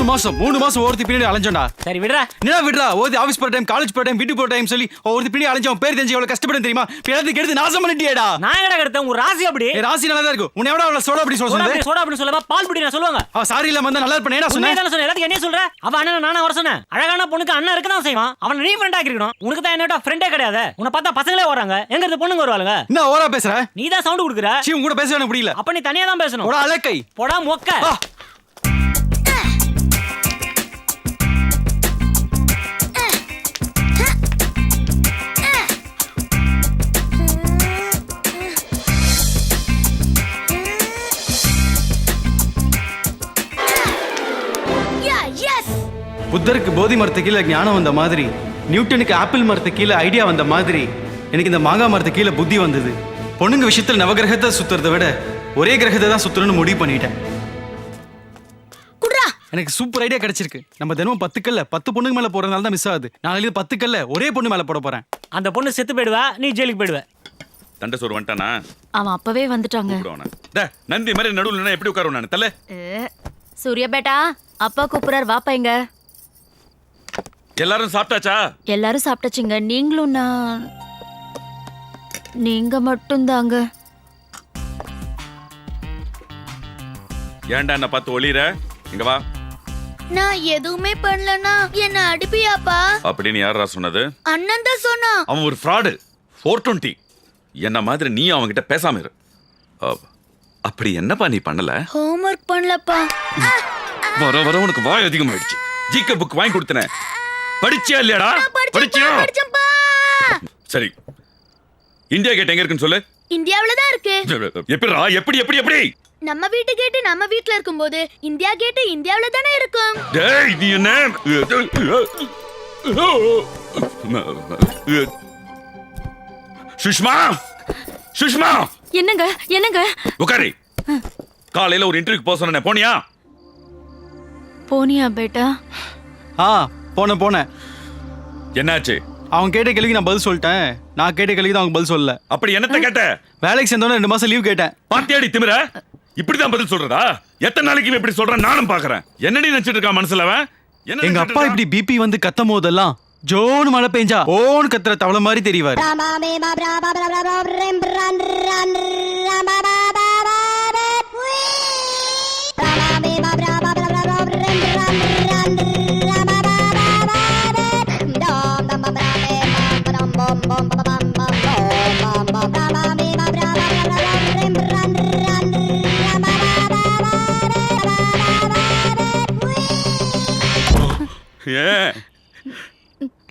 மூணு மாசம் ஒருத்தி பின்னாடி அலைஞ்சோண்டா. சரி விடுறா. என்ன விடுறா? ஓதி ஆபீஸ் போற டைம், காலேஜ் போற டைம், வீட்டுக்கு போற டைம் சொல்லி ஒருத்தி பின்னாடி அலைஞ்சோம். பேர் தெரிஞ்சு எவ்வளவு கஷ்டப்படும் தெரியுமா? பிறகு எடுத்து நாசம் பண்ணிட்டியேடா. நான் எங்கடா எடுத்தேன்? உன் ராசி அப்படி. ராசி நல்லா தான் இருக்கும். உன்னை எவடா அவள சோடா அப்படி சொல்றது? சோடா அப்படி சொல்லமா பால் படி நான் சொல்லுவாங்க. அவ சாரி இல்லாம வந்தா நல்லா இருப்பேன். என்ன சொன்னே? என்ன சொன்னே? எல்லாத்துக்கும் என்ன சொல்ற? அவ அண்ணன் நானா வர சொன்னேன். அழகான பொண்ணுக்கு அண்ணன் இருக்க தான் செய்வான். அவன் நீ ஃப்ரெண்ட் ஆக்கிரணும். உனக்கு தான் என்னடா ஃப்ரெண்டே கிடையாது. உன்னை பார்த்தா பசங்களே வராங்க. எங்க இருந்து பொண்ணுங்க வருவாங்க? என்ன ஓவரா பேசுற? நீ தான் சவுண்ட் குடுக்குற. சீ உன் கூட பேச எனக்கு பிடிக்கல. அப்ப நீ தனியா தான் பேசணும். போடா அலக்கை. போடா மொக்க. புத்தருக்கு போதி மரத்து கீழே ஞானம் வந்த மாதிரி, நியூட்டனுக்கு ஆப்பிள் மரத்து கீழே ஐடியா வந்த மாதிரி, எனக்கு இந்த மாங்காய் மரத்து கீழே புத்தி வந்தது. பொண்ணுங்க விஷயத்தில் நவகிரகத்தை சுத்துறதை விட ஒரே கிரகத்தை தான் சுத்தணும்னு முடிவு பண்ணிட்டேன். எனக்கு சூப்பர் ஐடியா கிடைச்சிருக்கு. நம்ம தினமும் 10 கல்ல 10 பொண்ணுங்க மேல போறதுனால தான் மிஸ் ஆகுது. நாளைக்கு 10 கல்ல ஒரே பொண்ணு மேல போட போறேன். அந்த பொண்ணு செத்து போயிடுவா, நீ ஜெயிலுக்கு போயிடுவ. தண்ட சோறு வந்துட்டானா? அவன் அப்பவே வந்துட்டாங்க. நந்தி மாதிரி நடுவுல எப்படி உட்காருவேன் நான்? தல சூர்யா பேட்டா, அப்பா கூப்பிடுறார், வாப்பா இங்க. எல்லாரும் சாப்பிட்டாச்சா? எல்லாரும் சாப்பிட்டாச்சுங்க. நீங்களும் நீங்க மட்டும் தாங்க. ஏன்டா என்ன பார்த்து ஒளிர? இங்க வா. நான் எதுவுமே பண்ணலனா என்ன அடிப்பியாப்பா? அப்படின்னு யாரா சொன்னது? அண்ணன் தான் சொன்னா. அவன் ஒரு ஃப்ராடு. 420. என்ன மாதிரி நீ அவன்கிட்ட பேசாம இரு. அப்படி என்னப்பா நீ பண்ணல? ஹோம்வொர்க் பண்ணலப்பா. வர வர உனக்கு வாய் அதிகமாயிடுச்சு. ஜிகே புக் வாங்கி கொடுத்தனே, படிச்சியா இல்லையாடா? படிச்சியா? சரி, இந்தியா கேட் எங்க இருக்குன்னு சொல்லு. இந்தியாவுல தான் இருக்கு. எப்படிடா? எப்படி எப்படி எப்படி? நம்ம வீட்டு கேட் நம்ம வீட்ல இருக்கும்போது இந்தியா கேட் இந்தியாவுல தானே இருக்கும். டேய் நீ என்ன? சுஷ்மா, சுஷ்மா. என்னங்க என்னங்க? உட்காரு. காலையில ஒரு இன்டர்வியூக்கு போக சொன்னேன், போனியா? போனியா பேட்டா? போனேன். என்னாச்சு? அவன் கேட்ட கேள்விக்கு நான் பதில் சொல்லிட்டேன். நான் கேட்ட கேள்விக்கு அவங்க பதில் சொல்லல. அப்படி என்னத்த கேட்ட? வேலைக்கு சேர்ந்தோன்னு 2 மாசம் லீவ் கேட்டேன். பாத்தியாடி திமிர? இப்படிதான் பதில் சொல்றதா? எத்தனை நாளைக்கு இப்படி சொல்றேன் நானும் பாக்குறேன். என்னடி நினைச்சிட்டு இருக்கான் மனசுல அவன்? எங்க அப்பா இப்படி பிபி வந்து கத்தும் போதெல்லாம் ஜோன்னு மழை பெஞ்சா ஓன்னு கத்துற தவளை மாதிரி தெரிவாரு.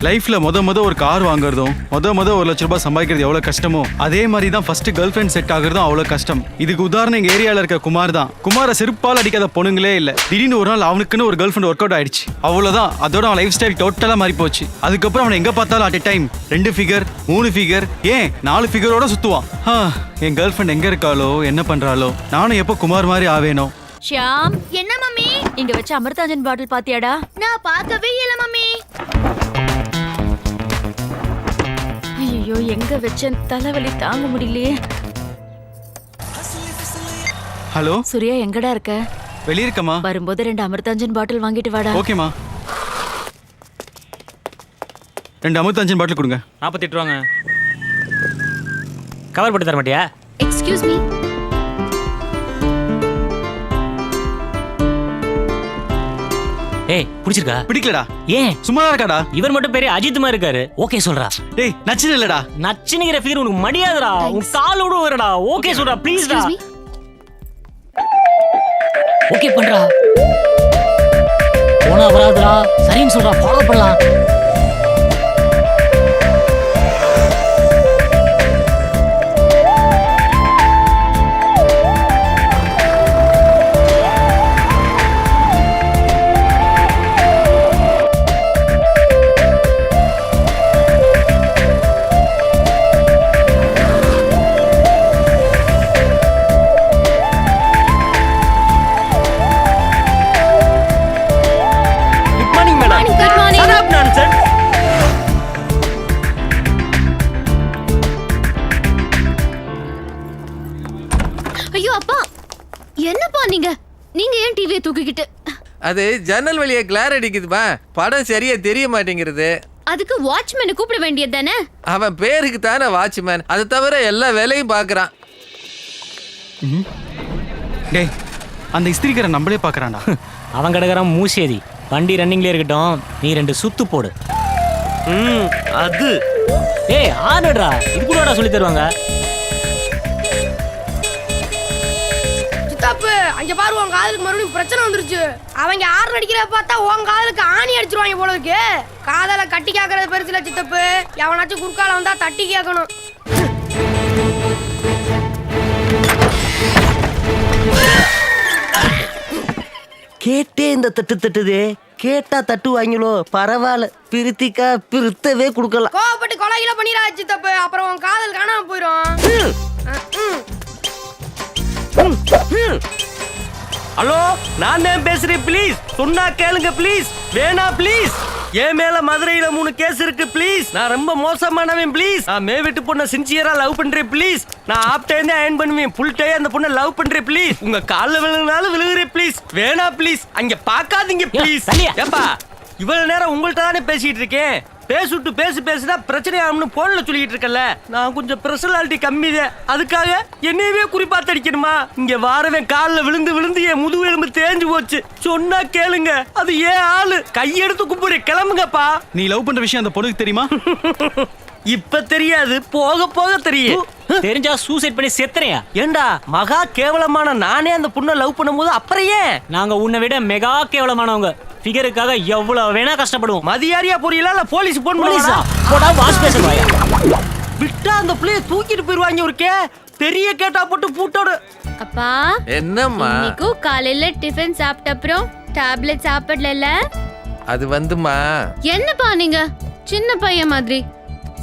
லைஃப்ல முத ஒரு கார் வாங்குறதும் முத $1 லட்சம் சம்பாதிக்கிறது எவ்வளவு கஷ்டமோ அதே மாதிரி தான் ஃபர்ஸ்ட் கேர்ள் ஃப்ரெண்ட் செட் ஆகுறதும் அவ்வளவு கஷ்டம். இதுக்கு உதாரணம் எங்க ஏரியால இருக்க குமார் தான். குமாரை செருப்பால் அடிக்காத பொண்ணுங்களே இல்ல. திடீர்னு ஒரு நாள் அவனுக்குன்னு ஒரு கேர்ள் ஃப்ரெண்ட் ஒர்க் அவுட் ஆயிடுச்சு. அவ்வளவுதான், அதோட அவன் லைஃப் ஸ்டைல் டோட்டலா மாறி போச்சு. அதுக்கப்புறம் அவன் எங்க பார்த்தாலும் அட் டைம் 2 ஃபிகர் 3 ஃபிகர் ஏன் 4 ஃபிகரோட சுத்துவான். என் கேர்ள் ஃப்ரெண்ட் எங்க இருக்காளோ என்ன பண்றாளோ? நானும் எப்போ குமார் மாதிரி ஆவேனோ. ஷியாம், என்ன மம்மி? இங்க வச்ச அமிர்தாஞ்சன் பாட்டில் பாத்தியாடா? நான் பார்க்கவே இல்ல மம்மி. ஐயோ, எங்க வச்சேன்? தலைவலி தாங்க முடியலையே. ஹலோ சூர்யா, எங்கடா இருக்க? வெளிய இருக்கமா? வரும்போது 2 அமிர்தாஞ்சன் பாட்டில் வாங்கிட்டு வாடா. ஓகேமா. 2 அமிர்தாஞ்சன் பாட்டில் கொடுங்க. 48 ரூபாங்க. கவர் போட்டு தர மாட்டியா? Excuse me. ஏய், பிடிச்சிருக்கா? பிடிக்கலடா. ஏன்? சும்மா இருக்காடா. இவர் மட்டும் பெரிய அஜித் மாதிரி இருக்காரு. ஓகே சொல்றா. டேய் நச்சின இல்லடா. நச்சினிங்கிற ஃபிகர் உனக்கு மடியாதுடா. உன் கால் விடு வரடா. ஓகே சொல்றா ப்ளீஸ் டா. ஓகே பண்றா. போனா வராதுடா. சரின்னு சொல்றா, ஃபாலோ பண்ணலாம். Good morning. Shut up, nonsense. அது ஜன்னல் வழியா கிளார் அடிக்குதுமா, படம் சரியா தெரிய மாட்டேங்கிறது. அதுக்கு வாட்ச்மேனை கூப்பிட வேண்டியது தானே? அவன் பேருக்கு தானே வாட்ச்மேன், அதை தவிர எல்லா வேலையும் பாக்குறான். டேய் அந்த இஸ்திரிக்காரன் நம்மளே பாக்குறான்டா. அவன் கிடக்குறான் மூசேதி. வண்டி ரன்னிங்ல இருக்கட்டும், நீ 2 சுத்து போடு. அது ஏய் ஆடுடா, இது கூட சொல்லி தருவாங்க. சித்தப்பு அங்க பாரு, உன் காதலுக்கு மறுபடியும் பிரச்சனை வந்துருச்சு. அவங்க ஆறு அடிக்கிற பார்த்தா உன் காதலுக்கு ஆணி அடிச்சிருவாங்க போல இருக்கு. காதலை கட்டி கேட்கறது பெருசுல சித்தப்பு, எவனாச்சும் குறுக்கால வந்தா தட்டி கேட்கணும். கேட்டே இந்த தட்டு தட்டுதே, கேட்டா தட்டு வாங்கிலோ பரவாயில்ல, பிரித்திக்கா பிரித்தவே கொடுக்கலாம். கோவப்பட்டு கொலையில பண்ணிடா சித்தப்பு, அப்புறம் உன் காதல் காணாம போயிடும். ஹலோ, நான் தான் பேசுறேன். ப்ளீஸ் சொன்னா கேளுங்க ப்ளீஸ். வேணா ப்ளீஸ். என் மேல மதுரையில 3 கேஸ் இருக்கு ப்ளீஸ். நான் ரொம்ப மோசமானவன் ப்ளீஸ். நான் மேவிட்டு பொண்ணை சின்சியரா லவ் பண்றேன் ப்ளீஸ். நான் ஆப் டைம் தான் அயர்ன் பண்ணுவேன், ஃபுல் டைம் அந்த பொண்ணை லவ் பண்றேன் ப்ளீஸ். உங்க கால்ல விழுந்தாலும் விழுகுறேன் ப்ளீஸ். வேணா ப்ளீஸ், அங்க பாக்காதீங்க ப்ளீஸ். ஏப்பா இவ்வளவு நேரம் உங்கள்ட்ட தானே பேசிட்டு இருக்கேன். பேசிட்டு பேசுனா பிரச்சனை ஆகும்னு போன்ல சொல்லிட்டு இருக்கல. நான் கொஞ்சம் பர்சனாலிட்டி கம்மிதான், அதுக்காக என்னையவே குறிப்பாத்து அடிக்கணுமா? இங்க வாரவன் காலில் விழுந்து விழுந்து என் முதுகு எலும்பு தேஞ்சு போச்சு. சொன்னா கேளுங்க, அது ஏன் ஆளு. கையெடுத்து கும்பிடு, கிளம்புங்கப்பா. நீ லவ் பண்ற விஷயம் அந்த பொண்ணுக்கு தெரியுமா? இப்ப தெரியாது, போக போக தெரியும். தெரிஞ்சா சூசைட் பண்ணி செத்துறியா? ஏண்டா மகா கேவலமான நானே அந்த பொண்ணை லவ் பண்ணும்போது அப்புறம் ஏன்? நாங்க உன்னை விட மெகா கேவலமானவங்க. ஃபிகருக்காக எவ்வளவு வேணா கஷ்டப்படுவோம். மதியாரியா புரியல, இல்ல போலீஸ் போன் போலீஸா? பண்ணுவா? போடா வாஷ் பேசன் வாயா. விட்டா அந்த பிள்ளைய தூக்கிட்டு போயிருவாங்க. ஒருக்கே பெரிய கேட்டா போட்டு பூட்டோடு. அப்பா என்னம்மா? இன்னைக்கும் காலையில டிஃபன் சாப்பிட்ட அப்புறம் டேப்லெட் சாப்பிடல. அது வந்துமா, என்னப்பா நீங்க சின்ன பையன் மாதிரி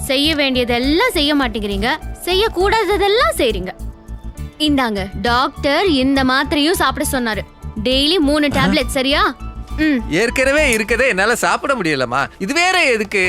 செய்ய வேண்டியதெல்லாம் செய்ய மாட்டேங்கிறீங்க, செய்ய கூடாததெல்லாம் செய்றீங்க. இந்தாங்க டாக்டர் இந்த மாத்திரையும் சாப்பிட சொன்னாரு. டெய்லி 3 டேப்லெட், சரியா? ஏற்கனவே இருக்கதே என்னால சாப்பிட முடியலமா, இது வேற எதுக்கு?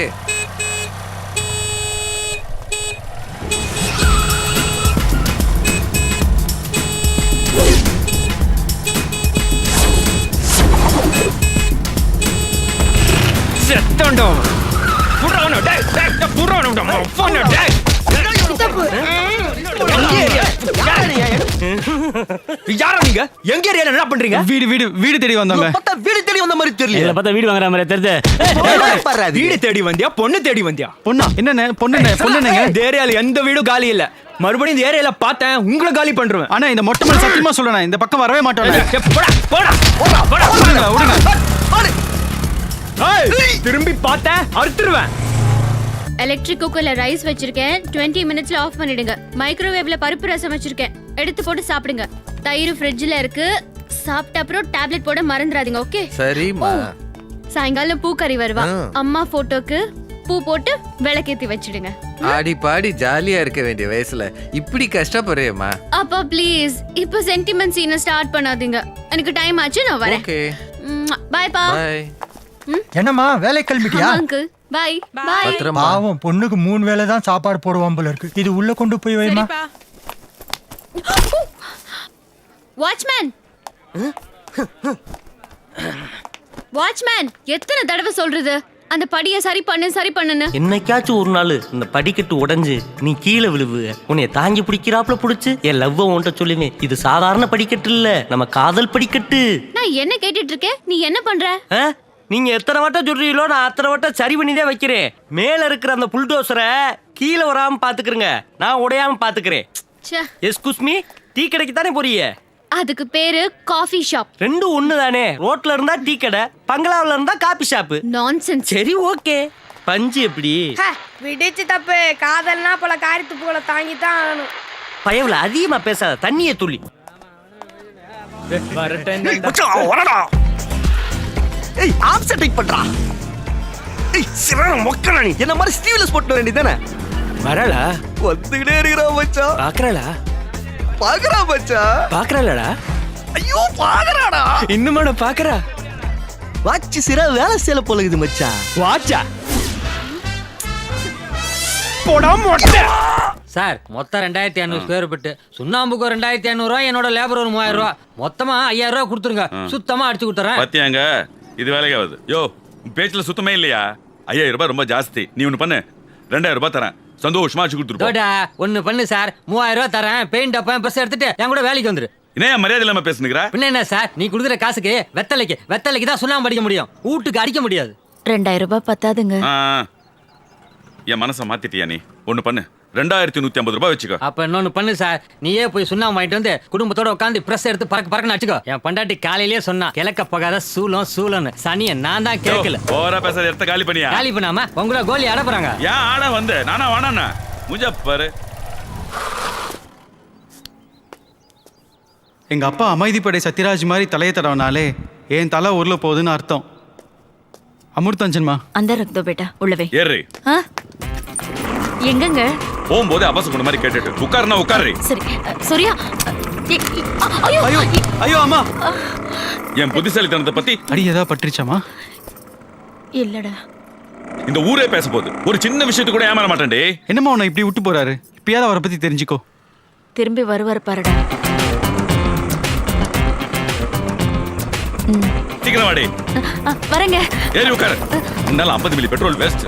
யாரா நீங்க? எங்க ஏரியால என்ன பண்றீங்க? வீடு வீடு வீடு தேடி வந்தாங்க. பார்த்தா வீடு தேடி வந்த மாதிரி தெரியல. இதுல பார்த்தா வீடு வாங்குற மாதிரி தெரியுது. வீடு தேடி வந்தியா பொண்ணு தேடி வந்தியா? பொண்ணா? என்னண்ணே பொண்ணுங்க? இந்த ஏரியால எந்த வீடும் காலி இல்ல. மறுபடியும் இந்த ஏரியால பார்த்தேன், உங்களை காலி பண்றேன். ஆனா இந்த மொட்டை மேல சத்தியமா சொல்லணும், இந்த பக்கம் வரவே மாட்டோம். திரும்பி பார்த்தேன் அறுத்துருவேன். எலக்ட்ரிக் குக்கர்ல ரைஸ் வச்சிருக்கேன், 20 மினிட்ஸ்ல ஆஃப் பண்ணிடுங்க. மைக்ரோவேவ்ல பருப்பு ரசம் வச்சிருக்கேன், எடுத்து போட்டு சாப்பிடுங்க. தயிர் ஃப்ரிட்ஜ்ல இருக்கு, சாப்பிட்ட அப்புறம் டேப்லெட் போட மறந்துடாதீங்க. ஓகே? சரிம்மா. சாயங்காலம் பூக்கறி வருவா, அம்மா போட்டோக்கு பூ போட்டு விளக்கேத்தி வச்சிடுங்க. ஆடி பாடி ஜாலியா இருக்க வேண்டிய வயசுல இப்படி கஷ்டப்படுறியம்மா. அப்பா ப்ளீஸ் இப்ப சென்டிமெண்ட் சீனை ஸ்டார்ட் பண்ணாதீங்க. எனக்கு டைம் ஆச்சு, நான் வரேன். ஓகே பை பா. பை. என்னம்மா வேலை கிளம்பிட்டியா? Uncle by by. பத்திரமா. பாவம் பொண்ணுக்கு 3 வேளை தான் சாப்பாடு போடுவான் போல இருக்கு. இது உள்ள கொண்டு போய் வைமா. வாட்ச்மேன் வாட்ச்மேன் எத்தனை தடவை சொல்றது அந்த படியை சரி பண்ணுன்னு? என்னைக்காச்சும் ஒரு நாள் இந்த படிக்கட்டு உடைஞ்சு நீ கீழே விழுவு, உன்னைய தாங்கி பிடிக்கிறாப்ல புடிச்சு என் லவ்வ உன்கிட்ட சொல்லுவேன். இது சாதாரண படிக்கட்டு இல்ல, நம்ம காதல் படிக்கட்டு. நான் என்ன கேட்டுட்டு இருக்கேன், நீ என்ன பண்ற? நீங்க எத்தனை வட்டம் சொல்றீங்களோ நான் அத்தனை வட்டம் சரி பண்ணி தான் வைக்கிறேன். மேல இருக்கிற அந்த புல்டோசரை கீழே வராம பாத்துக்கிறேங்க, நான் உடையாம பாத்துக்கிறேன். எஸ்கூஸ் மீ, டீ கடைக்கு தானே போறீங்க? அதுக்கு பேரு காஃபி ஷாப். ரெண்டும் ஒண்ணு தானே. ரோட்ல இருந்தா டீ கடை, பங்களாவில இருந்தா காபி ஷாப். நான்சென்ஸ். சரி ஓகே. பஞ்சு எப்படி? விடிச்சு தப்பு, காதல்னா பல காரித்துப்புகளை தாங்கி தான் ஆகணும். பயவுல அதிகமா பேசாத, தண்ணியை துள்ளி. ஏய் ஆப்செட் டைப் பண்றா. ஏய் சிறான மொக்கனா நீ. என்ன மாதிரி ஸ்டீவ்லெஸ் போட்டு வேண்டியதானே? வரல வந்துட்டே இருக்கறா மச்சான். பாக்குறடா பாக்குறடா. ஐயோ பாக்குறடா. இன்னுமாடா பாக்குறா? வாட்ச் சிரா வேலை செய்யல போல இது மச்சான். வாட்சா போடா மொட்டை. சார் மொத்தம் 2500 ஸ்கொயர் ஃபீட், சுண்ணாம்புக்கு ஒரு 2500 ரூபா, என்னோட லேபர் ஒரு 3000 ரூபா, மொத்தமா 5000 ரூபா கொடுத்துருங்க. சுத்தமா அடிச்சு கொடுத்துறேன். பத்தியாங்க இது வேலைக்கு ஆகுது. யோ உன் பேச்சுல சுத்தமே இல்லையா? 5000 ரூபாய் ரொம்ப ஜாஸ்தி. நீ ஒண்ணு பண்ணு, 2000 ரூபாய் தரேன், சந்தோஷமா அடிச்சு கொடுத்துருப்போம். தோடா ஒன்னு பண்ணு சார், 3000 ரூபா தரேன், பெயிண்ட் அப்ப பஸ் எடுத்துட்டு என் கூட வேலைக்கு வந்துரு. என்ன மரியாதை இல்லாம பேசுனுக்குறா? பின்ன என்ன சார், நீ கொடுக்குற காசுக்கு வெத்தலைக்கு தான் சுண்ணாம்பு அடிக்க முடியும், வீட்டுக்கு அடிக்க முடியாது. 2000 ரூபாய் பத்தாதுங்க. என் மனசை மாத்திட்டியா நீ? ஒண்ணு பண்ணு, 2150 ரூபாய் வச்சுக்கோ. அப்ப இன்னொன்னு பண்ணு சார், நீயே போய் சுண்ணாம்பு வாங்கிட்டு வந்து குடும்பத்தோட உட்காந்து பிரஸ் எடுத்து பறக்கன்னு அடிச்சுக்கோ. என் பண்டாட்டி காலையிலேயே சொன்னா கிழக்க பகாத சூலம்னு, சனிய நான் தான் கேட்கல. ஓவரா பேசாத, இடத்த காலி பண்ணியா? காலி பண்ணாம உங்கள கோலி அடப்புறாங்க. ஏன் ஆட வந்து நானா வாடாண்ணா முஜப்பாரு. எங்க அப்பா அமைதிப்படை சத்யராஜ் மாதிரி தலையை தடவினாலே என் தலை உருள போகுதுன்னு அர்த்தம். அமிர்தஞ்சன்மா அந்த ரக்தோ பேட்டா உள்ளவே. ஏறு. எங்கங்க? போகும்போது அபசகுண மாதிரி கேட்டுட்டு உட்காருனா உட்காரு. சரி சூர்யா. ஐயோ ஐயோ அம்மா. என் புத்திசாலித்தனத்தை பத்தி அடி ஏதா பட்டுருச்சாமா? இல்லடா. இந்த ஊரே பேச போகுது, ஒரு சின்ன விஷயத்துக்கு கூட ஏமாற மாட்டேன்டே. என்னம்மா உன்னை இப்படி விட்டு போறாரு? இப்பயாவது அவரை பத்தி தெரிஞ்சுக்கோ. திரும்பி வருவார் பாருடா. சீக்கிரம் வாடி. வரங்க. ஏறி உட்காரு. முன்னால 50 மில்லி பெட்ரோல் வேஸ்ட்.